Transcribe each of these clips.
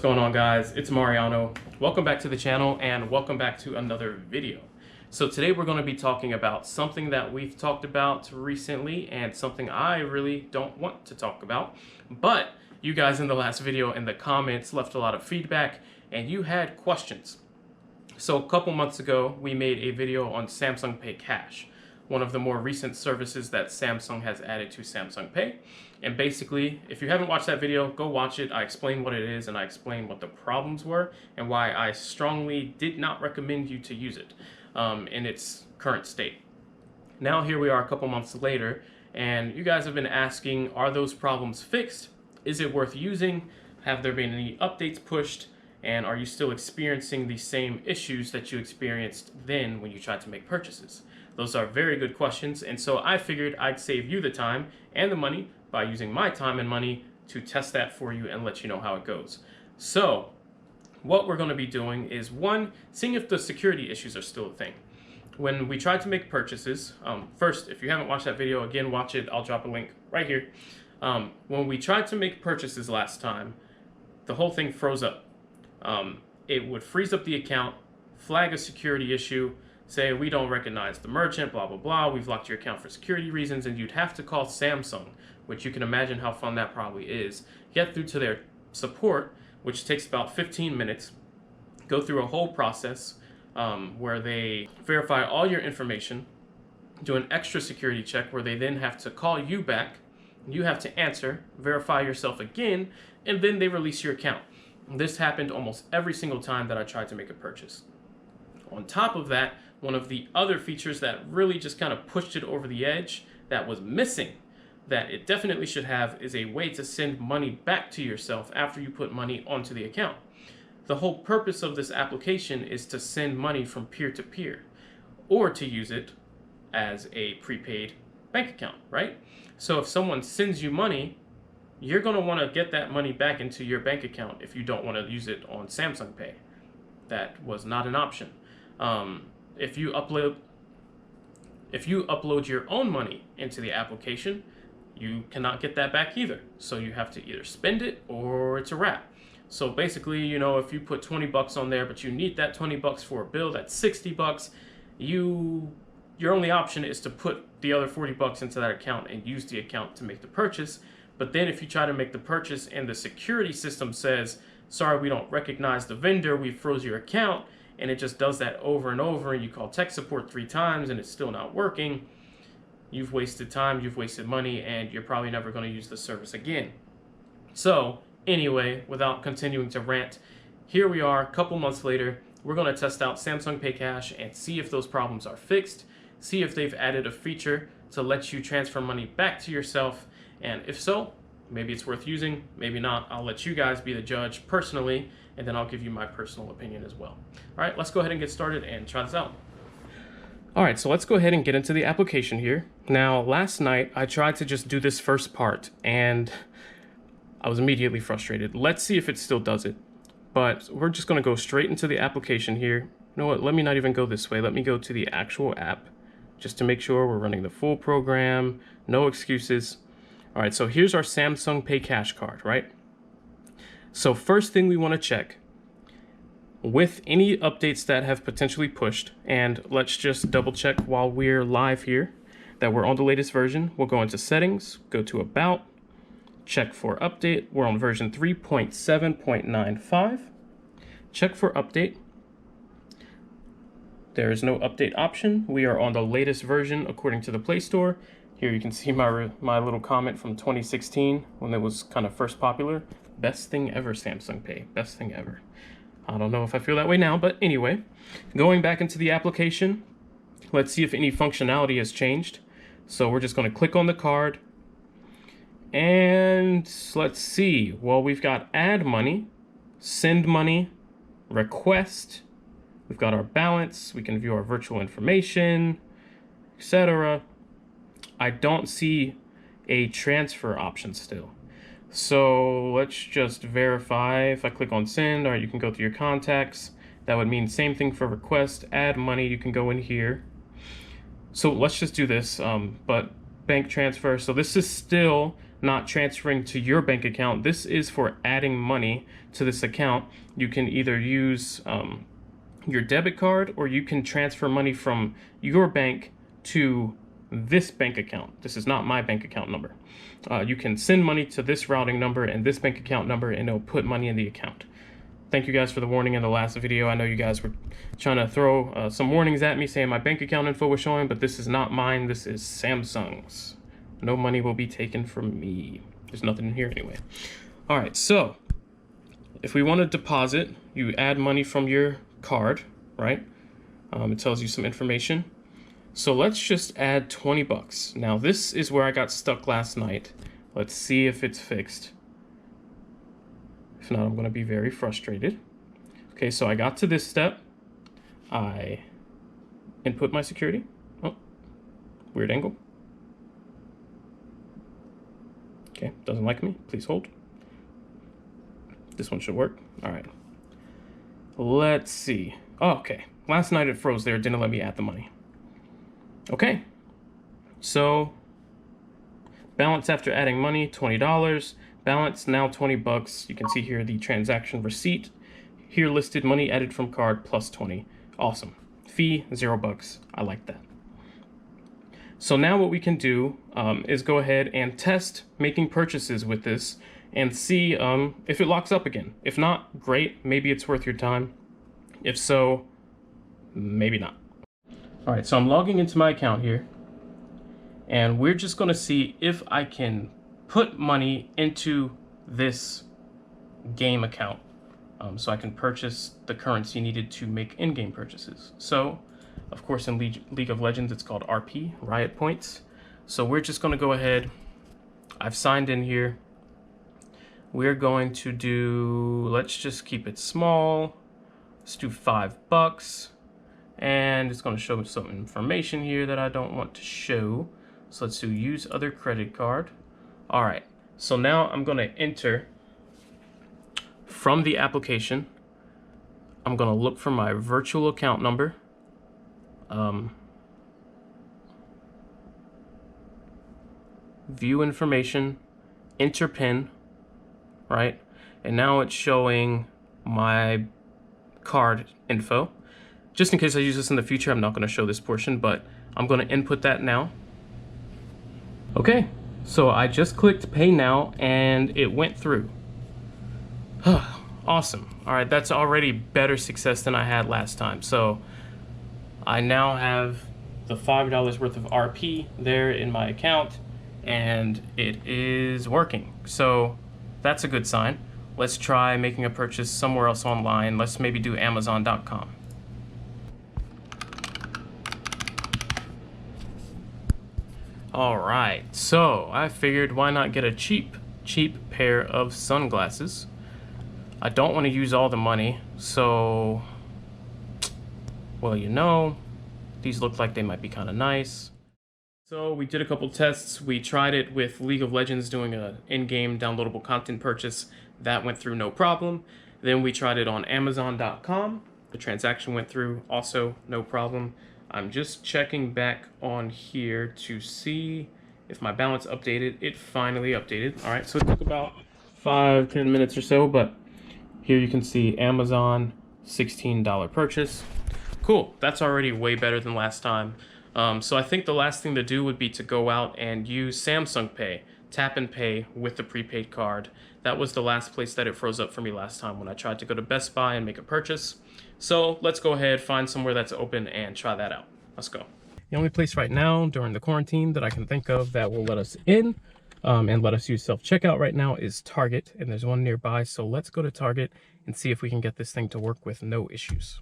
going on, guys? It's Mariano. Welcome back to the channel and welcome back to another video. So today we're going to be talking about something that we've talked about recently and something I really don't want to talk about. But you guys in the last video in the comments left a lot of feedback and you had questions. So a couple months ago, we made a video on Samsung Pay Cash, one of the more recent services that Samsung has added to Samsung Pay. And basically, if you haven't watched that video, go watch it. I explain what it is and I explain what the problems were and why I strongly did not recommend you to use it in its current state. Now here we are a couple months later and you guys have been asking, are those problems fixed? Is it worth using? Have there been any updates pushed? And are you still experiencing the same issues that you experienced then when you tried to make purchases? Those are very good questions, and so I figured I'd save you the time and the money by using my time and money to test that for you and let you know how it goes. So what we're going to be doing is, one, seeing if the security issues are still a thing. When we tried to make purchases, first, if you haven't watched that video, again, watch it. I'll drop a link right here. When we tried to make purchases last time, the whole thing froze up. It would freeze up the account, flag a security issue, say we don't recognize the merchant, blah, blah, blah, we've locked your account for security reasons, and you'd have to call Samsung, which you can imagine how fun that probably is, get through to their support, which takes about 15 minutes, go through a whole process where they verify all your information, do an extra security check where they then have to call you back, you have to answer, verify yourself again, and then they release your account. This happened almost every single time that I tried to make a purchase. On top of that, one of the other features that really just kind of pushed it over the edge that was missing, that it definitely should have, is a way to send money back to yourself after you put money onto the account. The whole purpose of this application is to send money from peer to peer, or to use it as a prepaid bank account, right? So if someone sends you money, you're going to want to get that money back into your bank account if you don't want to use it on Samsung Pay. That was not an option. If you upload your own money into the application, you cannot get that back either. So you have to either spend it or it's a wrap. So basically, you know, if you put 20 bucks on there, but you need that 20 bucks for a bill that's 60 bucks, your only option is to put the other 40 bucks into that account and use the account to make the purchase. But then if you try to make the purchase and the security system says, sorry, we don't recognize the vendor, we froze your account, and it just does that over and over, and you call tech support 3 times and it's still not working, you've wasted time, you've wasted money, and you're probably never going to use the service again. So anyway, without continuing to rant, here we are a couple months later. We're going to test out Samsung Pay Cash and see if those problems are fixed, see if they've added a feature to let you transfer money back to yourself, and if so, maybe it's worth using, maybe not. I'll let you guys be the judge personally, and then I'll give you my personal opinion as well. All right, let's go ahead and get started and try this out. All right, so let's go ahead and get into the application here. Now, last night, I tried to just do this first part, and I was immediately frustrated. Let's see if it still does it. But we're just gonna go straight into the application here. You know what, let me not even go this way. Let me go to the actual app, just to make sure we're running the full program, no excuses. All right, so here's our Samsung Pay Cash card, right? So first thing we want to check, with any updates that have potentially pushed, and let's just double check while we're live here that we're on the latest version. We'll go into settings, go to about, check for update. We're on version 3.7.95. Check for update. There is no update option. We are on the latest version according to the Play Store. Here you can see my little comment from 2016 when it was kind of first popular. Best thing ever, Samsung Pay. Best thing ever. I don't know if I feel that way now, but anyway. Going back into the application, let's see if any functionality has changed. So we're just going to click on the card. And let's see. Well, we've got add money, send money, request. We've got our balance. We can view our virtual information, etc. I don't see a transfer option still. So let's just verify. If I click on send, or you can go through your contacts. That would mean same thing for request, add money, you can go in here. So let's just do this, but bank transfer. So this is still not transferring to your bank account. This is for adding money to this account. You can either use your debit card, or you can transfer money from your bank to this bank account. This is not my bank account number. You can send money to this routing number and this bank account number, and it'll put money in the account. Thank you guys for the warning in the last video. I know you guys were trying to throw some warnings at me saying my bank account info was showing, but this is not mine. This is Samsung's. No money will be taken from me. There's nothing in here anyway. All right, so if we want to deposit, you add money from your card, right? It tells you some information. So let's just add 20 bucks. Now this is where I got stuck last night. Let's see if it's fixed. If not, I'm going to be very frustrated. Okay, so I got to this step. I input my security. Oh, weird angle. Okay, doesn't like me. Please hold. This one should work. All right. Let's see. Oh, okay. Last night it froze there. Didn't let me add the money. Okay. So, balance after adding money, $20. Balance now 20 bucks. You can see here the transaction receipt. Here listed money added from card plus 20. Awesome. Fee, 0 bucks. I like that. So now what we can do is go ahead and test making purchases with this and see if it locks up again. If not, great. Maybe it's worth your time. If so, maybe not. All right, so I'm logging into my account here, and we're just going to see if I can put money into this game account so I can purchase the currency needed to make in-game purchases. So, of course, in League of Legends, it's called RP, Riot Points. So we're just going to go ahead. I've signed in here. We're going to do, let's just keep it small. Let's do $5. And it's going to show me some information here that I don't want to show. So let's do use other credit card. All right, so now I'm going to enter from the application. I'm going to look for my virtual account number. View information, enter PIN, right? And now it's showing my card info. Just in case I use this in the future, I'm not going to show this portion, but I'm going to input that now. Okay, so I just clicked pay now and it went through. Awesome. All right, that's already better success than I had last time. So I now have the $5 worth of RP there in my account, and it is working. So that's a good sign. Let's try making a purchase somewhere else online. Let's maybe do Amazon.com. All right, so I figured why not get a cheap pair of sunglasses. I don't want to use all the money, so, well, you know, these look like they might be kind of nice. So we did a couple tests. We tried it with League of Legends doing an in-game downloadable content purchase. That went through no problem. Then we tried it on Amazon.com. The transaction went through, also no problem. I'm just checking back on here to see if my balance updated. It finally updated. All right, so it took about 5-10 minutes or so, but here you can see Amazon, $16 purchase. Cool, that's already way better than last time. So I think the last thing to do would be to go out and use Samsung Pay, tap and pay with the prepaid card. That was the last place that it froze up for me last time when I tried to go to Best Buy and make a purchase. So let's go ahead, find somewhere that's open and try that out. Let's go. The only place right now during the quarantine that I can think of that will let us in and let us use self-checkout right now is Target, and there's one nearby. So let's go to Target and see if we can get this thing to work with no issues.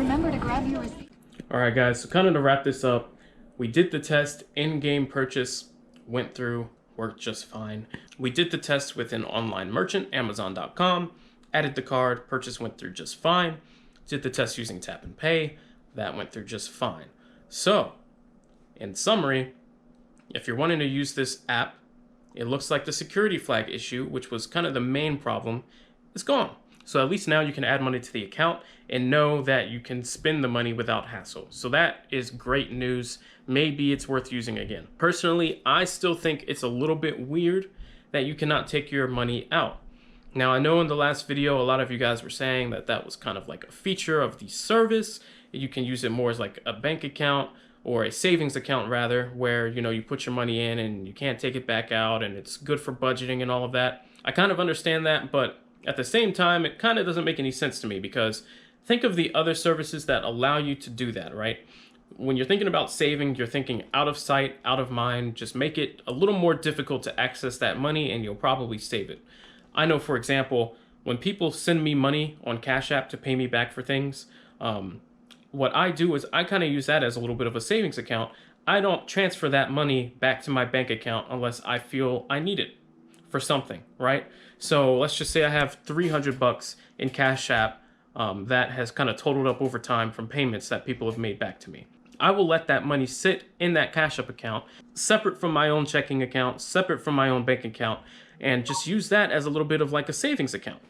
remember to grab your receipt. All right, guys, so kind of to wrap this up, we did the test, in-game purchase, went through, worked just fine. We did the test with an online merchant, Amazon.com, added the card, purchase went through just fine. Did the test using Tap and Pay, that went through just fine. So, in summary, if you're wanting to use this app, it looks like the security flag issue, which was kind of the main problem, is gone. So at least now you can add money to the account and know that you can spend the money without hassle. So that is great news. Maybe it's worth using again. Personally, I still think it's a little bit weird that you cannot take your money out. Now, I know in the last video, a lot of you guys were saying that that was kind of like a feature of the service. You can use it more as like a bank account or a savings account rather, where, you know, you put your money in and you can't take it back out and it's good for budgeting and all of that. I kind of understand that, but at the same time, it kind of doesn't make any sense to me because think of the other services that allow you to do that, right? When you're thinking about saving, you're thinking out of sight, out of mind. Just make it a little more difficult to access that money and you'll probably save it. I know, for example, when people send me money on Cash App to pay me back for things, what I do is I kind of use that as a little bit of a savings account. I don't transfer that money back to my bank account unless I feel I need it for something, right? So let's just say I have 300 bucks in Cash App that has kind of totaled up over time from payments that people have made back to me. I will let that money sit in that Cash App account, separate from my own checking account, separate from my own bank account, and just use that as a little bit of like a savings account,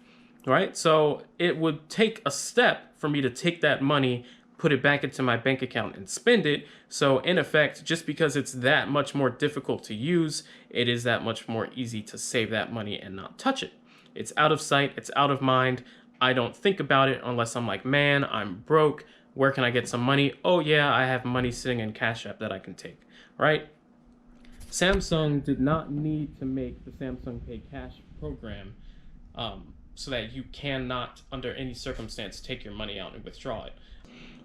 right? So it would take a step for me to take that money, put it back into my bank account and spend it. So in effect, just because it's that much more difficult to use, it is that much more easy to save that money and not touch it. It's out of sight, it's out of mind. I don't think about it unless I'm like, man, I'm broke. Where can I get some money? Oh yeah, I have money sitting in Cash App that I can take, right? Samsung did not need to make the Samsung Pay Cash program so that you cannot, under any circumstance, take your money out and withdraw it.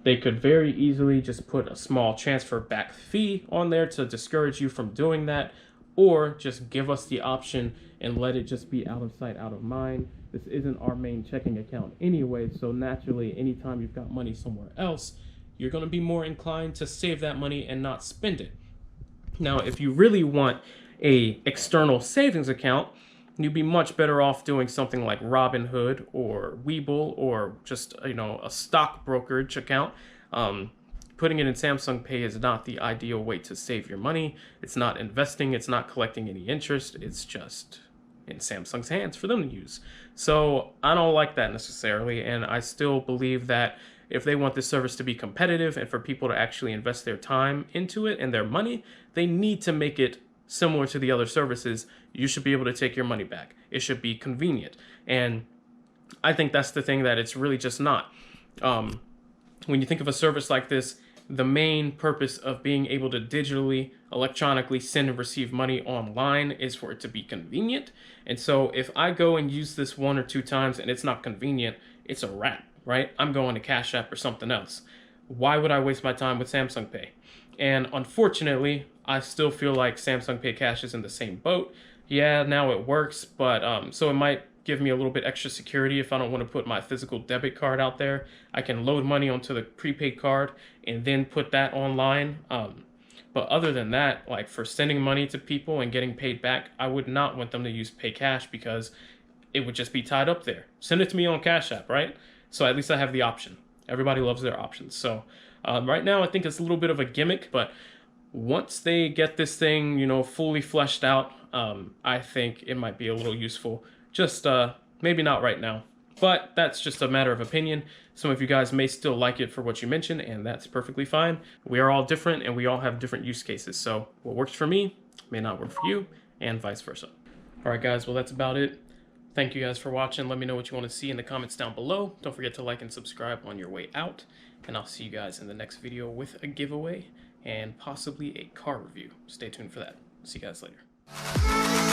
They could very easily just put a small transfer back fee on there to discourage you from doing that, or just give us the option and let it just be out of sight, out of mind. This isn't our main checking account anyway, so naturally, anytime you've got money somewhere else, you're going to be more inclined to save that money and not spend it. Now, if you really want a external savings account, you'd be much better off doing something like Robinhood or Webull or just, you know, a stock brokerage account. Putting it in Samsung Pay is not the ideal way to save your money. It's not investing. It's not collecting any interest. It's just in Samsung's hands for them to use. So I don't like that necessarily. And I still believe that if they want this service to be competitive and for people to actually invest their time into it and their money, they need to make it similar to the other services. You should be able to take your money back. It should be convenient. And I think that's the thing that it's really just not. When you think of a service like this, the main purpose of being able to digitally, electronically send and receive money online is for it to be convenient. And so if I go and use this 1 or 2 times and it's not convenient, it's a wrap, right? I'm going to Cash App or something else. Why would I waste my time with Samsung Pay? And unfortunately, I still feel like Samsung Pay Cash is in the same boat. Yeah, now it works, but so it might give me a little bit extra security if I don't want to put my physical debit card out there. I can load money onto the prepaid card and then put that online. But other than that, like for sending money to people and getting paid back, I would not want them to use Pay Cash because it would just be tied up there. Send it to me on Cash App, right? So at least I have the option. Everybody loves their options. So right now I think it's a little bit of a gimmick, but once they get this thing, you know, fully fleshed out, I think it might be a little useful. Just maybe not right now, but that's just a matter of opinion. Some of you guys may still like it for what you mentioned, and that's perfectly fine. We are all different and we all have different use cases. So what works for me may not work for you, and vice versa. All right, guys, well, that's about it. Thank you guys for watching. Let me know what you want to see in the comments down below. Don't forget to like and subscribe on your way out, and I'll see you guys in the next video with a giveaway and possibly a car review. Stay tuned for that. See you guys later.